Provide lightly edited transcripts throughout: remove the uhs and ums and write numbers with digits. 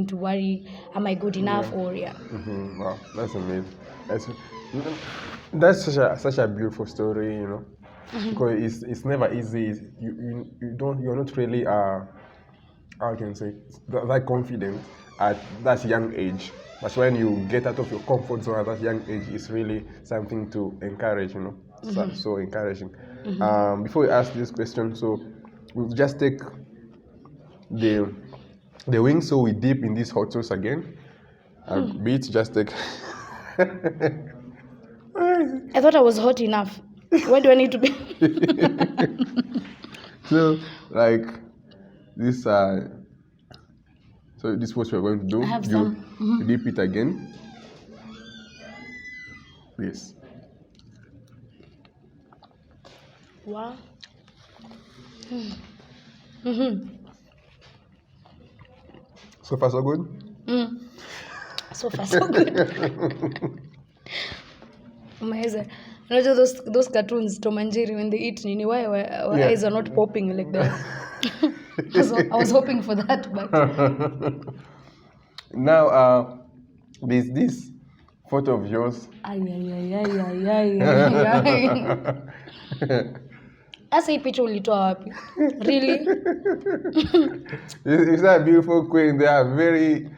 to worry, am I good enough or Wow, that's amazing. That's such a beautiful story, because it's never easy. You're not really how can I say that confident at that young age. But when you get out of your comfort zone at that young age, it's really something to encourage, so encouraging. Before we ask this question, so we'll just take the wings, so we dip in this hot sauce again. Beets, just take. I thought I was hot enough. Why do I need to be? So, like this, so this is what we're going to do. I have some. You dip it again. Yes. Wow. So far, so good. So far, so good. Amazing. You know those cartoons, Tom and Jerry, when they eat nini, why our eyes are not popping like that? I was hoping for that, but now there's this photo of yours. Asa hii picha ulitoa wapi? Really? It's that beautiful queen. They are very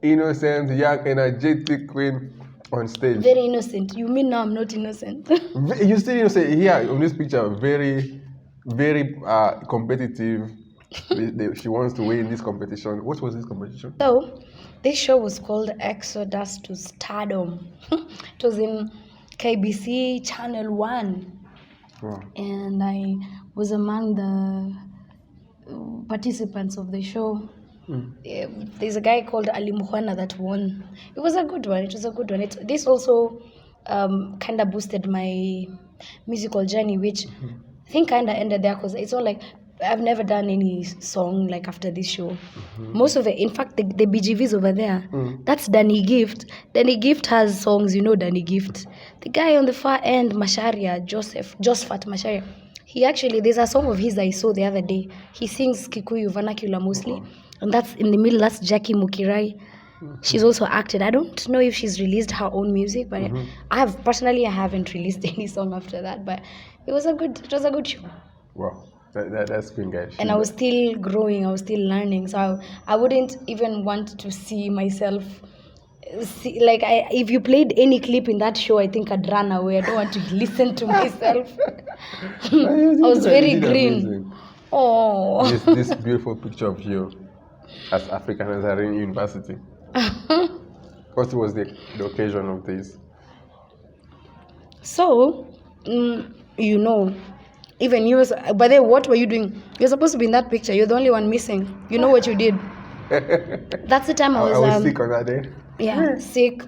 innocent, young, energetic queen on stage. Very innocent. You mean now I'm not innocent? You still innocent here on this picture. Very, very competitive. She wants to win this competition. What was this competition? So, this show was called Exodus to Stardom. It was in KBC Channel 1. Wow. And I was among the participants of the show. There's a guy called Ali Muhwana that won. It was a good one. This also kind of boosted my musical journey, which I think kind of ended there because it's all like I've never done any song like after this show. Most of it, in fact, the BGVs over there, that's Danny Gift. Danny Gift has songs, Danny Gift. The guy on the far end, Masharia, Josephat Masharia, there's a song of his I saw the other day. He sings Kikuyu vernacular mostly. And that's in the middle, that's Jackie Mukirai. She's also acted. I don't know if she's released her own music, but I haven't released any song after that. But it was a good show. Wow. That's been guys. And I was still growing, I was still learning. So I wouldn't even want to see myself. If you played any clip in that show, I think I'd run away. I don't want to listen to myself. I was very green. Amazing. Oh. This beautiful picture of you as African Nazarene University. What was the occasion of this? So, even you, by the way, what were you doing? You're supposed to be in that picture. You're the only one missing. You know what you did? That's the time I was sick on that day. Yeah, sick.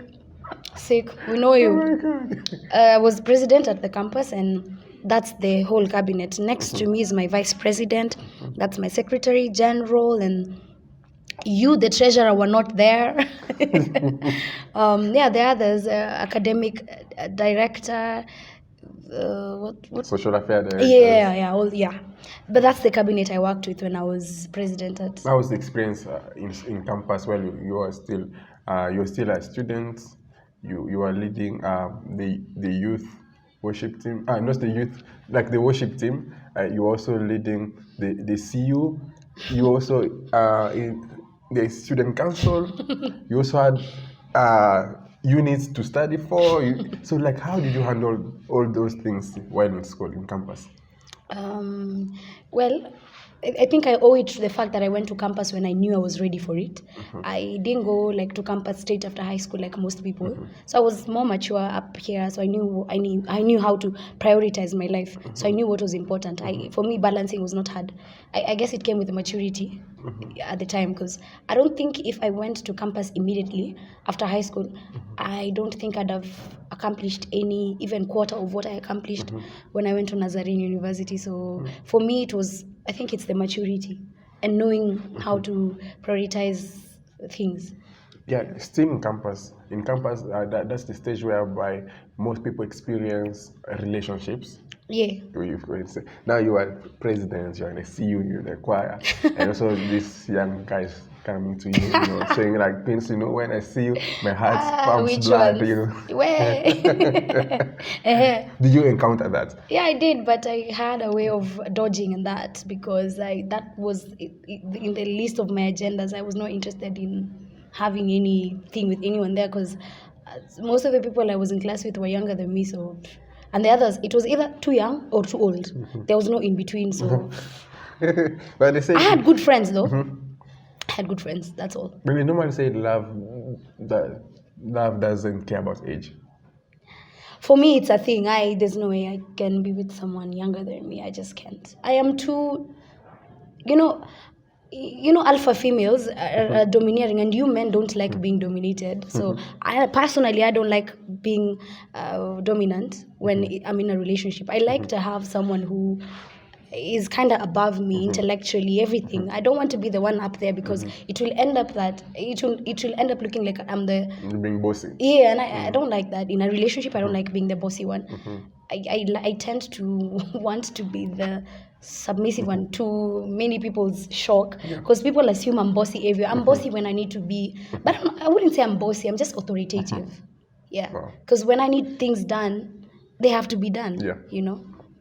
We know you. Oh my God. I was president at the campus, and that's the whole cabinet. Next to me is my vice president. That's my secretary general, and you, the treasurer, were not there. The others, academic director. What? Social affairs director. Yeah. But that's the cabinet I worked with when I was president at. How was the experience in campus while you were still a student? You were leading the youth worship team. Not the youth, like the worship team. You were also leading the CU. You also in the student council. You also had units to study for. So, like, how did you handle all those things while in school, in campus? Well, I think I owe it to the fact that I went to campus when I knew I was ready for it. I didn't go to campus straight after high school like most people. So I was more mature up here. So I knew how to prioritize my life. So I knew what was important. For me, balancing was not hard. I guess it came with maturity at the time, because I don't think if I went to campus immediately after high school, I don't think I'd have accomplished any even quarter of what I accomplished when I went to Nazarene University. So for me, I think it's the maturity and knowing how to prioritize things. Yeah, still in campus. In campus, that's the stage whereby most people experience relationships. Yeah. Now you are president, you're in a CU, you're in a choir, and also these young guys coming to you, saying like things, when I see you, my heart pumps which blood, ones? Where? Did you encounter that? Yeah, I did, but I had a way of dodging that because that was in the list of my agendas. I was not interested in having anything with anyone there because most of the people I was in class with were younger than me. So, and the others, it was either too young or too old. There was no in between. So, But they say I had good friends though. I had good friends. That's all. when they normally say that love doesn't care about age. For me, it's a thing. There's no way I can be with someone younger than me. I just can't. I am too, you know, alpha females are domineering, and you men don't like being dominated. So I personally, I don't like being dominant when I'm in a relationship. I like to have someone who is kind of above me intellectually, everything. I don't want to be the one up there because it will end up looking like I'm the You're being bossy. yeah, and I don't like that. In a relationship, I don't like being the bossy one. I tend to want to be the submissive one, to many people's shock, because people assume I'm bossy everywhere. I'm bossy when I need to be, but I wouldn't say I'm bossy. I'm just authoritative. Yeah, Wow. because when I need things done, they have to be done. Yeah.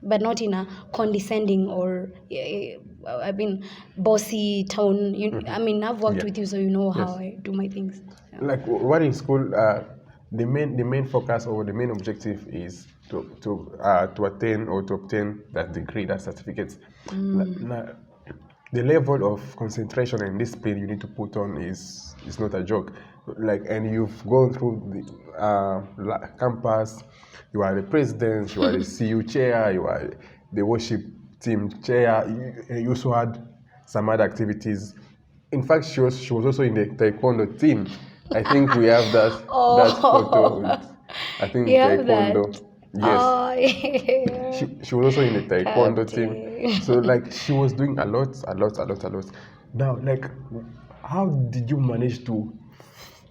But not in a condescending or bossy tone. I mean, I've worked Yeah. with you, so you know how Yes. I do my things. Yeah. Like what in school, the main focus or the main objective is to attain or to obtain that degree, that certificate. Now, the level of concentration and discipline you need to put on is not a joke. Like, and you've gone through the campus. You are the president. You are the CU chair. You are the worship team chair. You also had some other activities. In fact, she was also in the taekwondo team. I think we have that photo. I think You have taekwondo. that? Yes. Oh, yeah. She was also in the taekwondo team. Captain. So like she was doing a lot. Now, like, how did you manage to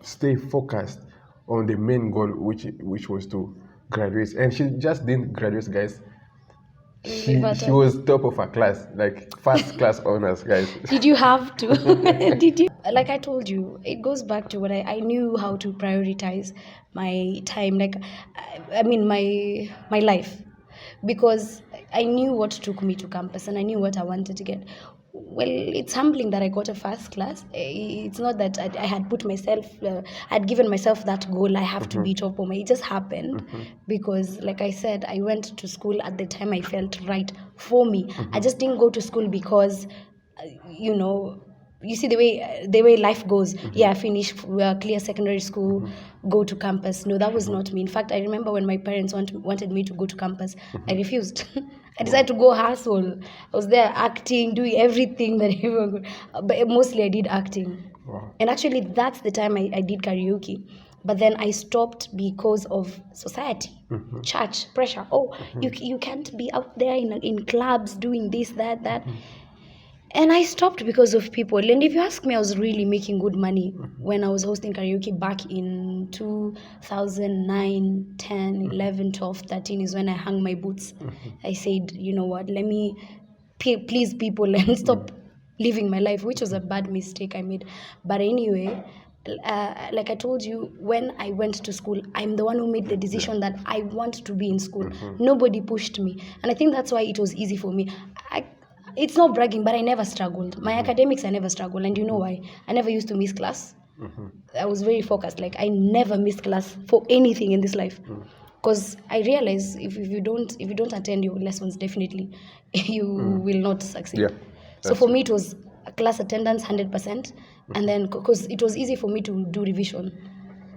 stay focused on the main goal, which was to graduate? And she just didn't graduate, guys. She was top of her class, like first class honors, guys. Did you have to? Did you? Like I told you, it goes back to what I knew how to prioritize my time. Like, I mean, my life, because I knew what took me to campus and I knew what I wanted to get. Well, it's humbling that I got a first class. It's not that I had put myself, I'd given myself that goal. I have to be top of my. It just happened because, like I said, I went to school at the time I felt right for me. I just didn't go to school because, you see the way life goes. Yeah, finish, clear secondary school, go to campus. No, that was not me. In fact, I remember when my parents wanted me to go to campus, I refused. I decided to go hustle. I was there acting, doing everything that everyone could. But mostly I did acting. Wow. And actually, that's the time I did karaoke. But then I stopped because of society, church, pressure. Oh, you can't be out there in clubs doing this, that. And I stopped because of people. And if you ask me, I was really making good money when I was hosting karaoke back in 2009, 10, 11, 12, 13 is when I hung my boots. I said, you know what, let me please people and stop living my life, which was a bad mistake I made. But anyway, like I told you, when I went to school, I'm the one who made the decision that I want to be in school. Nobody pushed me. And I think that's why it was easy for me. It's not bragging, but I never struggled. My academics, I never struggled. And you know why? I never used to miss class. I was very focused. Like, I never missed class for anything in this life. Because I realize if you don't attend your lessons, definitely you will not succeed. Yeah, So for me, it was class attendance 100%. And then, because it was easy for me to do revision.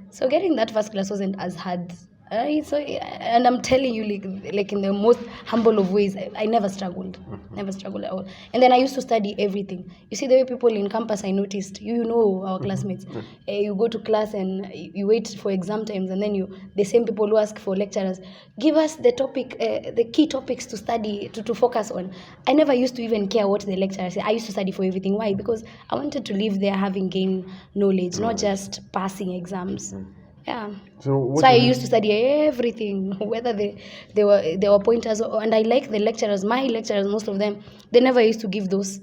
So getting that first class wasn't as hard. And I'm telling you, like in the most humble of ways, I never struggled. Never struggled at all. And then I used to study everything. You see the way people in campus, I noticed, you know our classmates. You go to class and you wait for exam times, and then the same people who ask for lecturers, give us the topic, the key topics to study, to focus on. I never used to even care what the lecturer said. I used to study for everything. Why? Because I wanted to live there having gained knowledge, not just passing exams. Yeah. So I used to study everything, whether they were pointers, and I like the lecturers. My lecturers, most of them, they never used to give those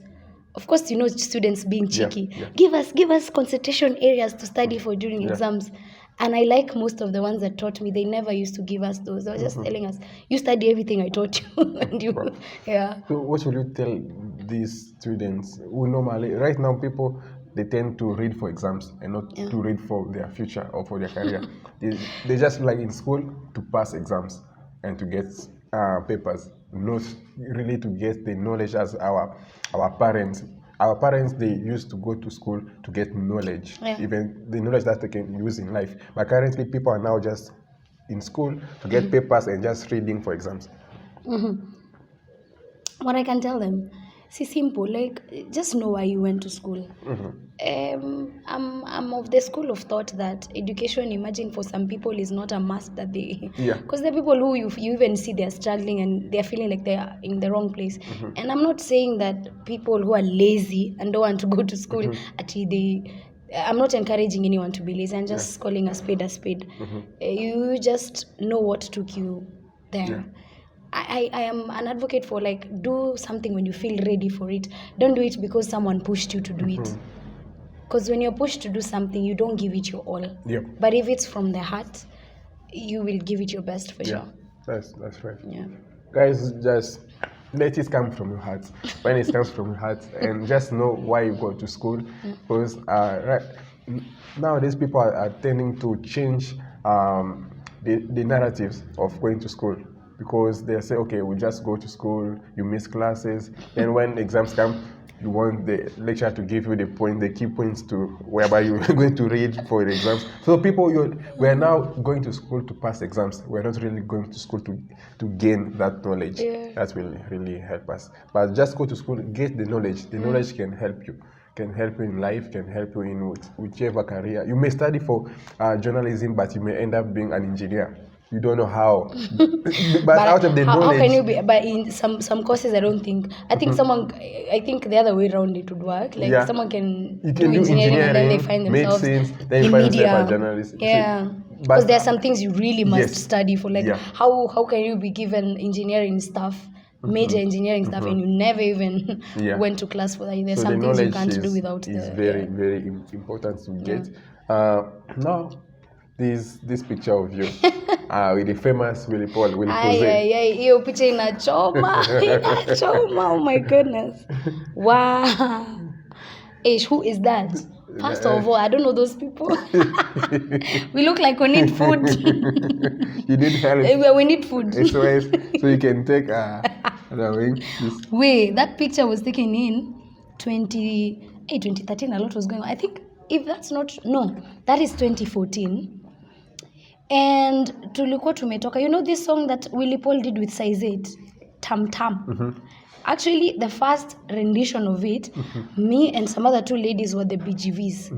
of course, students being cheeky. Yeah. Give us concentration areas to study for during exams. And I like most of the ones that taught me, they never used to give us those. They were just telling us, you study everything I taught you. And Wow. yeah. So what should you tell these students who normally, right now, people, they tend to read for exams and not to read for their future or for their career. They just like in school to pass exams and to get papers, not really to get the knowledge as our parents. Our parents, they used to go to school to get knowledge, even the knowledge that they can use in life. But currently, people are now just in school to get papers and just reading for exams. What I can tell them, see, simple, like, just know why you went to school. I'm of the school of thought that education, imagine for some people, is not a must that they, because there are people who you even see they're struggling and they're feeling like they're in the wrong place. And I'm not saying that people who are lazy and don't want to go to school, actually I'm not encouraging anyone to be lazy. I'm just calling a spade a spade. You just know what took you there. I am an advocate for, like, do something when you feel ready for it. Don't do it because someone pushed you to do it. Because when you're pushed to do something, you don't give it your all. But if it's from the heart, you will give it your best for sure. That's right. Guys, just let it come from your heart. When it comes from your heart, and just know why you go to school. Because nowadays people are tending to change the narratives of going to school. Because they say, okay, we just go to school, you miss classes, and when exams come, you want the lecturer to give you the key points to whereby you're going to read for the exams. So we are now going to school to pass exams. We're not really going to school to gain that knowledge. That will really help us. But just go to school, get the knowledge. The knowledge can help you. Can help you in life, can help you in whichever career. You may study for journalism, but you may end up being an engineer. You don't know how. But out of the knowledge. How can you be? But in some courses, I think the other way around it would work. Like someone can do engineering and then they find themselves in media. Yeah. Because there are some things you really must study for. Like how can you be given engineering stuff, major engineering stuff, and you never even went to class for that? There's some things you can't do without. It's very, very important to get. Now, this picture of you with the famous Willy Paul. Hiyo picha inachoma. Oh my goodness. Wow. Who is that? First of all, I don't know those people. We look like we need food. You need help. We need food. So you can take Wait, that picture was taken in 2013. A lot was going on. I think if that's not, no, that is 2014. And tulikuwa tumetoka, this song that Willy Paul did with Size 8, Tam Tam. Actually, the first rendition of it, me and some other two ladies were the BGVs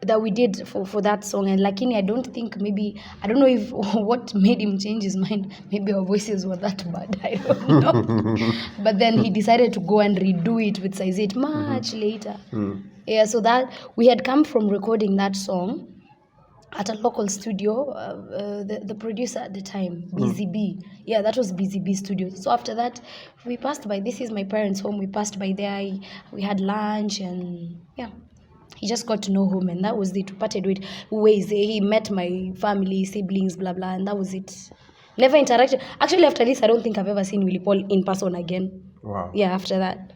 that we did for that song. And lakini I don't know if what made him change his mind. Maybe our voices were that bad. I don't know. But then he decided to go and redo it with Size 8 much later. Yeah, so that we had come from recording that song at a local studio, the producer at the time, BZB. Yeah, that was BZB studio. So after that, we passed by, this is my parents' home, we passed by there, we had lunch, and yeah, he just got to know home, and that was it. We parted with ways. He met my family, siblings, blah, blah, and that was it. Never interacted. Actually, after this, I don't think I've ever seen Willy Paul in person again. Wow. Yeah, after that.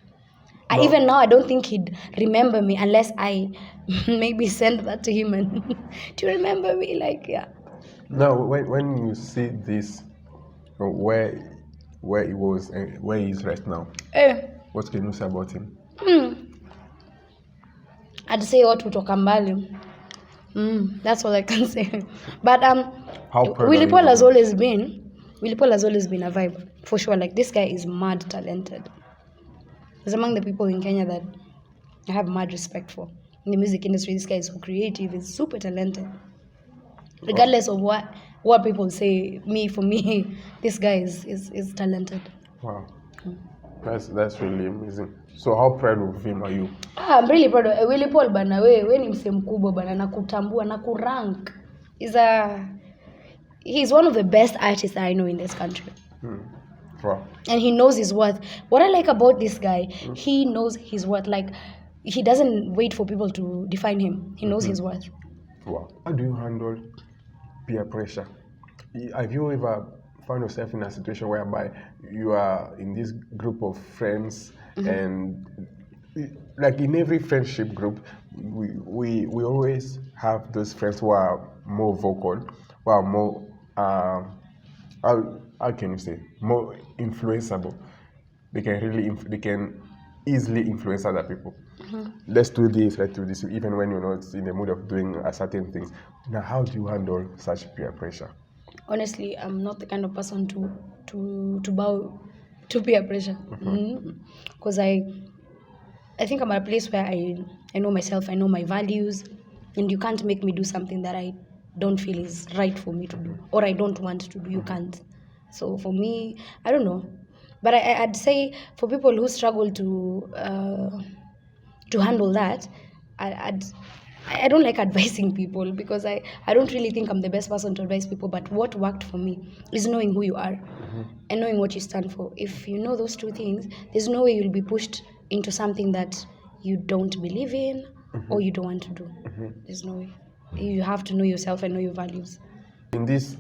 No. Even now, I don't think he'd remember me unless I maybe send that to him and to remember me, like, yeah. Now, when you see this, where he was and where he is right now, what can you say about him? I'd say what kutoka mbali. That's all I can say. But Willy Paul has always been a vibe, for sure. Like, this guy is mad talented. He's among the people in Kenya that I have mad respect for. In the music industry, this guy is so creative, he's super talented. Regardless of what people say, for me, this guy is talented. Wow. That's really amazing. So how proud of him are you? I'm really proud of Willy Paul bana. We ni msee mkubwa bana, nakutambua na kurank. He's one of the best artists I know in this country. Wow. And he knows his worth. What I like about this guy, he knows his worth. Like, he doesn't wait for people to define him. He knows his worth. Wow. How do you handle peer pressure? Have you ever found yourself in a situation whereby you are in this group of friends and like in every friendship group, we always have those friends who are more vocal, who are more, how can you say, more influenceable. They can really, they can easily influence other people. Let's do this, even when you're not in the mood of doing a certain things. Now, how do you handle such peer pressure? Honestly, I'm not the kind of person to bow to peer pressure. Because I think I'm at a place where I know myself, I know my values, and you can't make me do something that I don't feel is right for me to do, or I don't want to do. You can't. So for me, I don't know. But I'd say for people who struggle to handle that, I don't like advising people, because I don't really think I'm the best person to advise people. But what worked for me is knowing who you are and knowing what you stand for. If you know those two things, there's no way you'll be pushed into something that you don't believe in or you don't want to do. There's no way. You have to know yourself and know your values. In this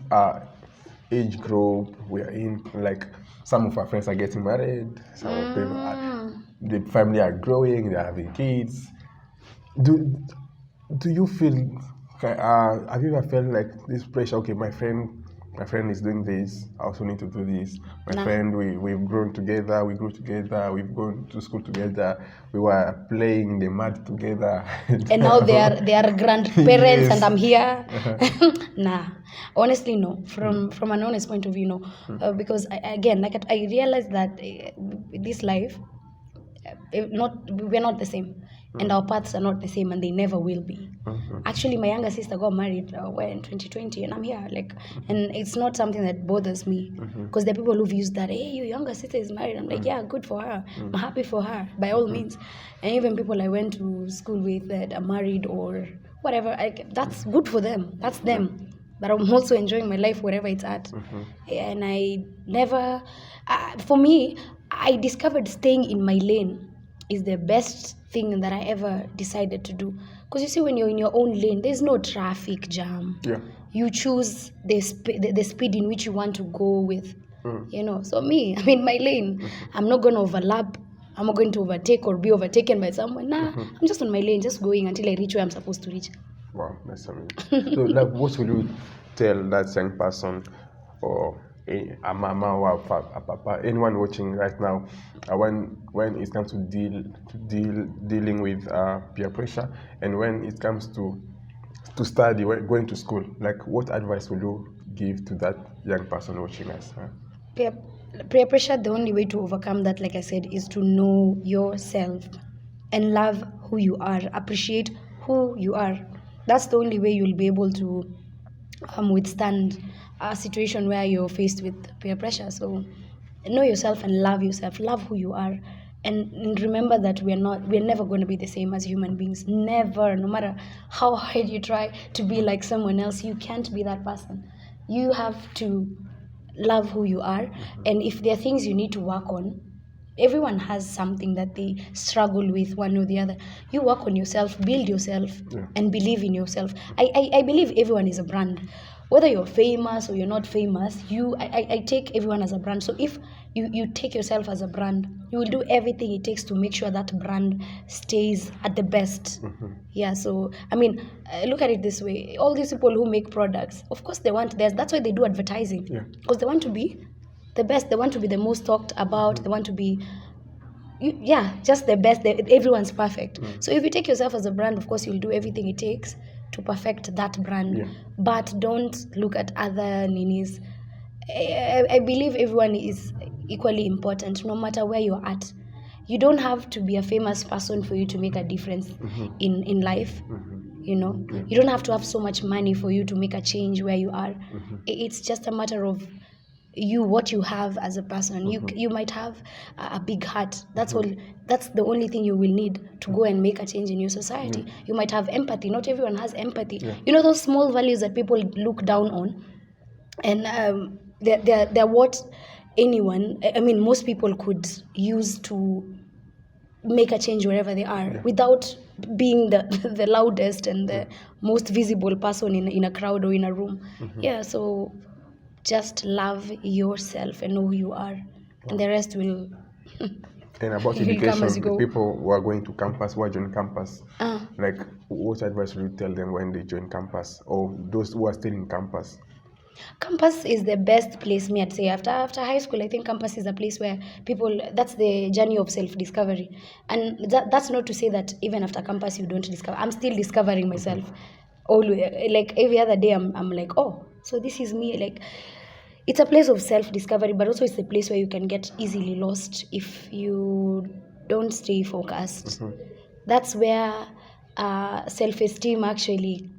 age group we are in, like some of our friends are getting married, some of them the family are growing, they're having kids. Do you feel, have you ever felt like this pressure? Okay, my friend is doing this, I also need to do this. My friend, we've grown together, we grew together, we've gone to school together, we were playing the mud together. And now they are grandparents. Yes. And I'm here. Nah, honestly, no. From an honest point of view, no. Because I realized that this life, we're not the same, and our paths are not the same, and they never will be. Actually, my younger sister got married in 2020, and I'm here, and it's not something that bothers me, because there are people who've used that, hey, your younger sister is married. I'm like, yeah, good for her. I'm happy for her, by all means. And even people I went to school with that are married or whatever, that's good for them. That's them. But I'm also enjoying my life wherever it's at. And I never, for me, I discovered staying in my lane is the best thing that I ever decided to do. Because you see, when you're in your own lane, there's no traffic jam. Yeah. You choose the speed in which you want to go with. So me, I'm in my lane. I'm not going to overlap. I'm not going to overtake or be overtaken by someone. Nah, I'm just on my lane, just going until I reach where I'm supposed to reach. Wow, that's amazing. So, what would you tell that young person, or a mama or a papa, anyone watching right now, when it comes to dealing with peer pressure, and when it comes to study, going to school, like what advice will you give to that young person watching us? Peer pressure, the only way to overcome that, like I said, is to know yourself and love who you are, appreciate who you are. That's the only way you'll be able to withstand a situation where you're faced with peer pressure. So know yourself and love yourself, love who you are, and remember that we're never going to be the same as human beings. Never. No matter how hard you try to be like someone else, you can't be that person. You have to love who you are, and if there are things you need to work on, everyone has something that they struggle with, one or the other. You work on yourself, build yourself, and believe in yourself. I believe everyone is a brand. Whether you're famous or you're not famous, I take everyone as a brand. So if you take yourself as a brand, you will do everything it takes to make sure that brand stays at the best. Yeah, so I mean, look at it this way. All these people who make products, of course that's why they do advertising. Because they want to be the best, they want to be the most talked about, they want to be just the best. Everyone's perfect. So if you take yourself as a brand, of course you'll do everything it takes to perfect that brand. But don't look at other ninis. I believe everyone is equally important, no matter where you're at. You don't have to be a famous person for you to make a difference in life. You don't have to have so much money for you to make a change where you are. It's just a matter of what you have as a person. You might have a big heart. That's all. That's the only thing you will need to go and make a change in your society. You might have empathy. Not everyone has empathy. Those small values that people look down on, and they're what most people could use to make a change wherever they are without being the the loudest and the most visible person in a crowd or in a room. So just love yourself and know who you are, and the rest will And about will come as education, you the go. people who are going to campus, who are joining campus, like what advice would you tell them when they join campus, or those who are still in campus? Campus is the best place, me I'd say. After high school, I think campus is a place where people, that's the journey of self-discovery. And that's not to say that even after campus you don't discover. I'm still discovering myself. Always, like every other day I'm like, oh, so this is me. Like, it's a place of self-discovery, but also it's a place where you can get easily lost if you don't stay focused. That's where self-esteem actually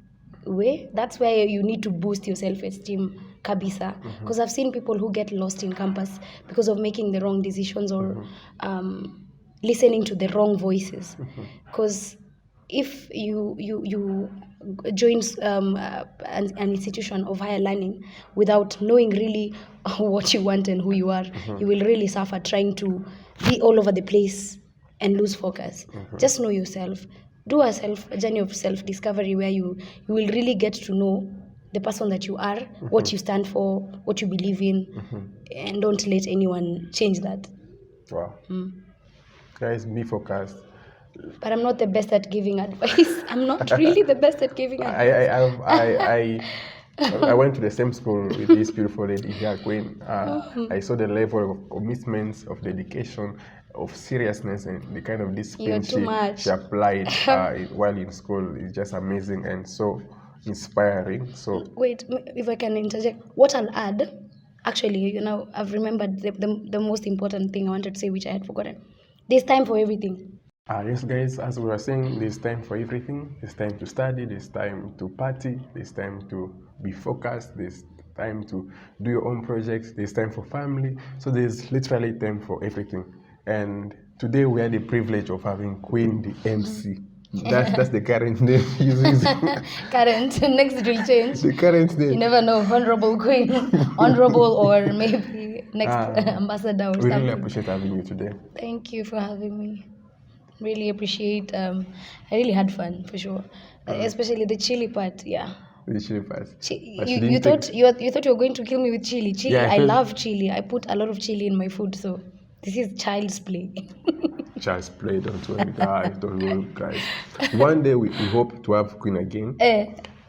that's where you need to boost your self-esteem kabisa, because I've seen people who get lost in campus because of making the wrong decisions or listening to the wrong voices. Because if you join an institution of higher learning without knowing really what you want and who you are, you will really suffer trying to be all over the place and lose focus. Just know yourself. Do a journey of self-discovery where you will really get to know the person that you are, what you stand for, what you believe in, and don't let anyone change that. Wow. Guys, be focused. But I'm not the best at giving advice. I'm not really the best at giving advice. I went to the same school with this beautiful lady here, Queen. I saw the level of commitment, of dedication, of seriousness, and the kind of discipline she applied while in school is just amazing and so inspiring. So wait, if I can interject, what I'll add, actually, I've remembered the most important thing I wanted to say, which I had forgotten. There's time for everything. Yes, guys, as we were saying, there's time for everything. There's time to study, there's time to party, there's time to be focused, there's time to do your own projects, there's time for family. So there's literally time for everything. And today we had the privilege of having Queen, the MC. That's the current name using. Current. Next it will change. The current name. You never know. Honorable Queen. Honorable, or maybe next ambassador or we something. We really appreciate having you today. Thank you for having me. Really appreciate. I really had fun for sure, especially the chili part. Yeah. The chili part. You thought you were going to kill me with chili. Chili. Yeah, I love chili. I put a lot of chili in my food, so this is child's play. Child's play. Don't worry, guys. Don't worry, guys. One day we hope to have Queen again.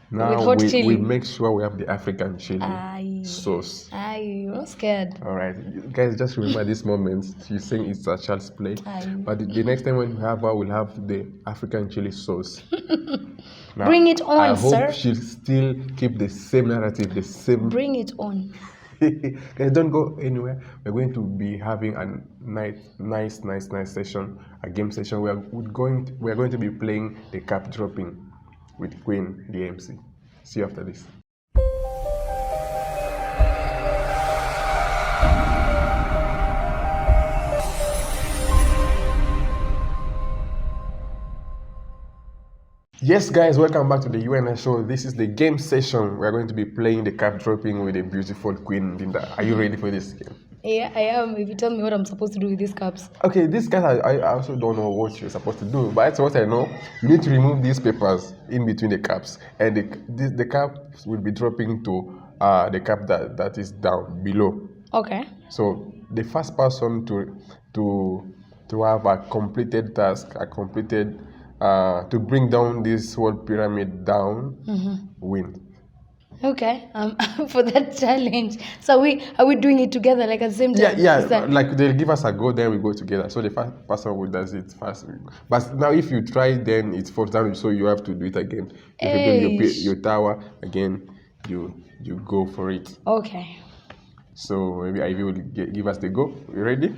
Now with hot chili. We make sure we have the African chili sauce. You're scared. All right, guys, just remember this moment. You're saying it's a child's play, but the next time when we have her, we'll have the African chili sauce. Now, bring it on, sir. I hope she'll still keep the same narrative, the same. Bring it on. Guys, don't go anywhere. We're going to be having a nice session, a game session. We're going to be playing the cap dropping with Queen, the MC. See you after this. Yes, guys, welcome back to the UNS show. This is the game session. We're going to be playing the cap dropping with a beautiful Queen, Linda. Are you ready for this game? Yeah, I am. If you tell me what I'm supposed to do with these cups. Okay, these guys, I also don't know what you're supposed to do. But that's what I know. You need to remove these papers in between the cups. And the cups will be dropping to the cup that is down below. Okay. So the first person to have a completed task, to bring down this whole pyramid down, win. Okay, for that challenge. So are we doing it together, like at the same time? Yeah. Like they'll give us a go, then we go together. So the first person who does it first. But now if you try, then it falls down. So you have to do it again. If you build your tower again, you go for it. Okay. So maybe Ivy will give us the go. You ready?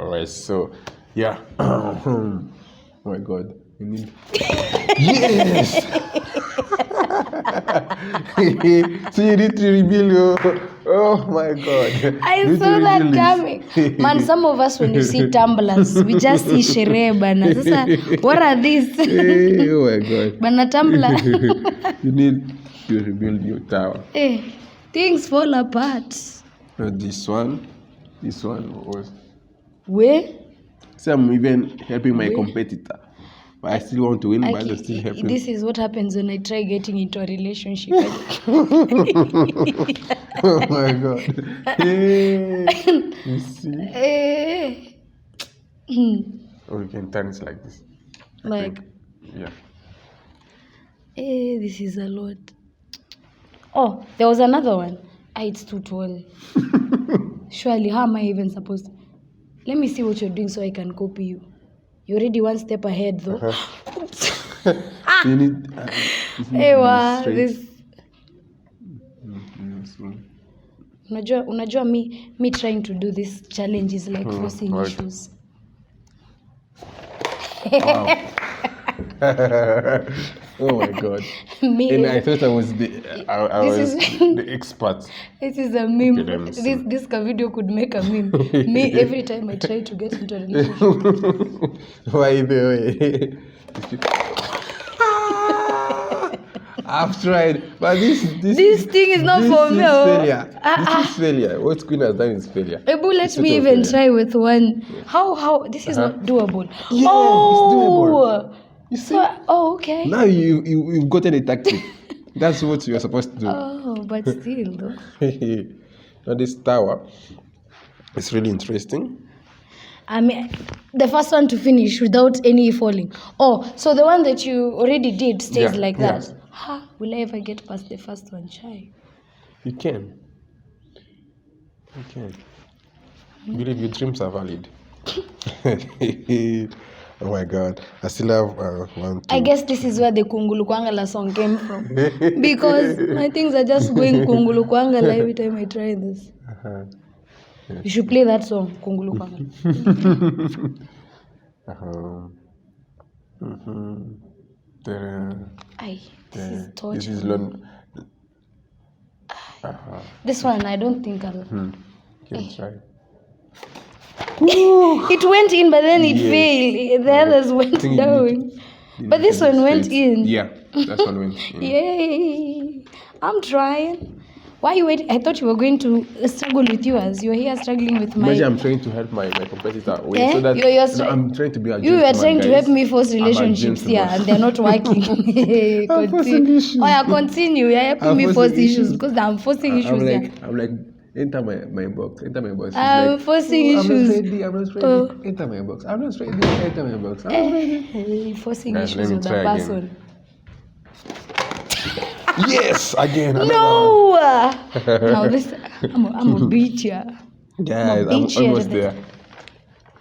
All right. So yeah. Oh my God. You need. Yes. So you need to reveal your. Oh my God. I saw that coming. Man, some of us, when you see tumblers, we just see sherehe bana. Sasa, what are these? Oh my God. Bana tumbler. You need to rebuild your tower. Things fall apart. Not this one. This one was. Where? See, I'm even helping my competitor. But I still want to win, but I'm still helping. This is what happens when I try getting into a relationship. Oh my God. Hey. You see? Or you can turn it like this. Like, yeah. This is a lot. Oh, there was another one. It's too tall. Surely, how am I even supposed to? Let me see what you're doing so I can copy you. You're already one step ahead, though. You need. This. Unajua me trying to do this challenge is like forcing issues. Wow. Oh my God. And I thought I was the expert. This is a meme. Okay, this video could make a meme. Me every time I try to get into a relationship. By the way. I've tried, but this thing is not for me. Failure. This is failure. What Queen has done is failure. Ebu, let me even try with one. How this is not doable. Yeah, it's doable. You see? Okay. Now you've gotten a tactic. That's what you're supposed to do. Oh, but still though. Now this tower is really interesting. I mean, the first one to finish without any falling. Oh, so the one that you already did stays like that. Yeah. Will I ever get past the first one, Chai? You can. Believe your dreams are valid. Oh my God. I still have one, two. I guess this is where the Kungulu Kwangala song came from. Because my things are just going Kungulu Kwangala every time I try this. Yes. You should play that song, Kungulu Kwangala. This is torture. This is London. This one, I don't think I'll... Can try. It went in, but then it failed. The others went down. But this one went in. Yeah, that one went in. Yay! I'm trying. Why are you waiting? I thought you were going to struggle with yours. You're here struggling with my... Imagine I'm trying to help my competitor win so that I'm trying to be a You were trying to help me force relationships here, and they're not working. Continue. Continue. You're helping me force issues because I'm forcing issues here. I'm like, enter my box. Enter my box. I'm forcing issues. I'm not ready. Enter my box. I'm not ready. Enter my box. I'm not ready. Forcing issues with the person. Yes, again. No. Now this, I'm a beat ya. Guys, I'm almost there.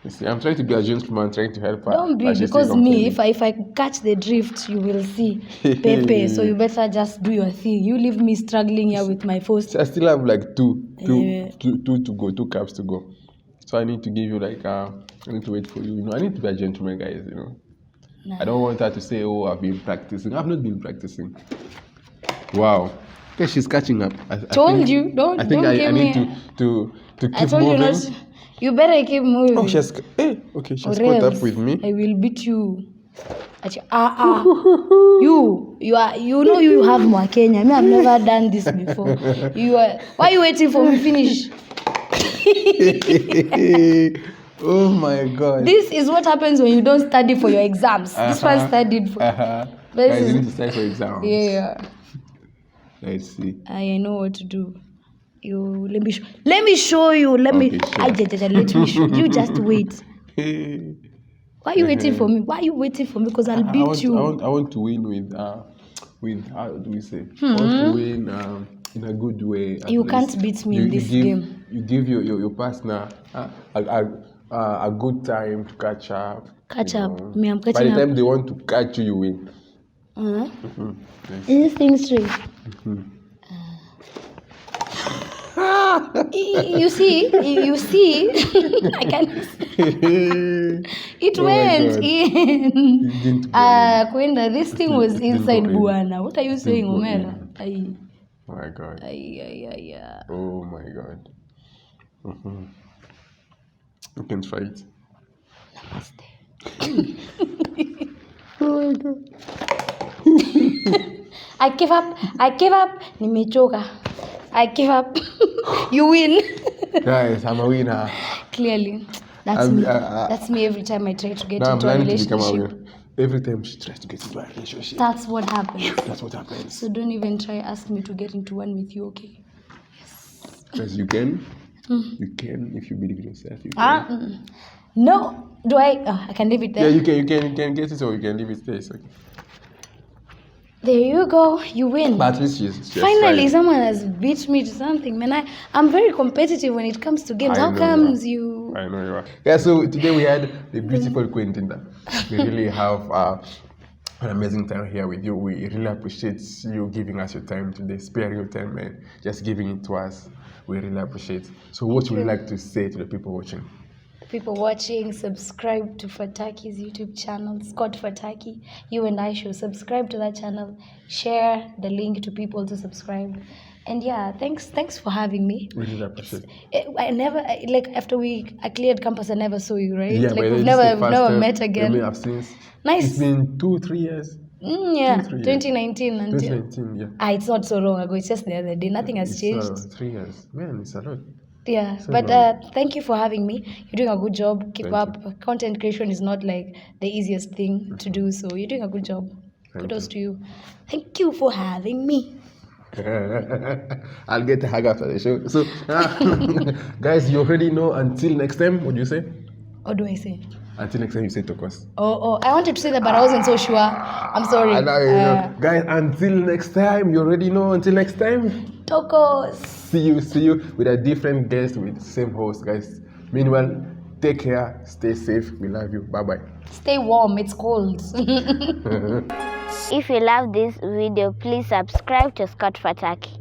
You see, I'm trying to be a gentleman, trying to help her. Don't be, because me, if I catch the drift, you will see Pepe. So you better just do your thing. You leave me struggling here with my first. I still have like two to go, 2 caps to go. So I need to give you like I need to wait for you. I need to be a gentleman, guys. Nah. I don't want her to say, "Oh, I've been practicing." I've not been practicing. Wow. Okay, she's catching up. I think I need to keep I told moving. You you better keep moving. Oh, she's caught up with me. I will beat you. You have more Kenya. Me, I've never done this before. Why are you waiting for me to finish? Oh my God. This is what happens when you don't study for your exams. This one studied for. Guys, you need to study for exams. Yeah. Let's see. I know what to do. Let me show you. Let me show you. Just wait. Why are you waiting for me? Because I'll beat you. I want to win with how do we say? I want to win in a good way. You can't beat me in this game. You give your partner a good time to catch up. Me, I'm catching up. By the time they want to catch you, you win. Yes. Is this thing straight? You see, I can. It went in. Kwenda, this thing was inside Buana. What are you saying, Omera? Oh my God. Oh my God. You can try it. Namaste. Oh my God. I give up. Nimechoka. I give up. You win. Guys, I'm a winner. Clearly. That's I'm- me. I- That's me every time I try to get Now I'm into a learning to become a relationship. winner. Every time she tries to get into a relationship, That's what happens. that's what happens. So don't even try ask me to get into one with you, okay? Because you can. You can if you believe in yourself. You can. No. Do I? I can leave it there. Yeah, you can get it or you can leave it there. It's okay. There you go. You win. But at least she's Finally, trying. someone has beat me to something, man. I'm very competitive when it comes to games. I How know comes you you? I know you are. Yeah, so today we had the beautiful Queen Tinda. We really have an amazing time here with you. We really appreciate you giving us your time today, sparing your time and just giving it to us. We really appreciate. So what would you like to say to the people watching? People watching, subscribe to Fataki's YouTube channel, Scott Fataki. You and I should subscribe to that channel. Share the link to people to subscribe. And yeah, thanks for having me. We really appreciate. I never like after I cleared campus. I never saw you, right? Yeah, like but we've this is the never first time met we again. may have since. Nice. It's been 2-3 years. Yeah, 2-3 years. 2019 until 2019, yeah. it's not so long ago. It's just the other day. Nothing has It's changed. 3 years. Man, it's a lot. Yeah, So but long. thank you for having me. You're doing a good job. Keep Thank up. Content creation is not like the easiest thing to do, so you're doing a good job. Thank Kudos to you. Thank you for having me. I'll get a hug after the show. So, guys, you already know. Until next time, what do you say? What do I say? Until next time, you say Tokos. Oh, I wanted to say that, but I wasn't so sure. I'm sorry. Now you know. Guys, until next time, you already know. Until next time, Tokos. see you with a different guest with the same host, guys. Meanwhile, take care, stay safe. We love you. Bye bye. Stay warm. It's cold. If you love this video, please subscribe to Scott Fataki.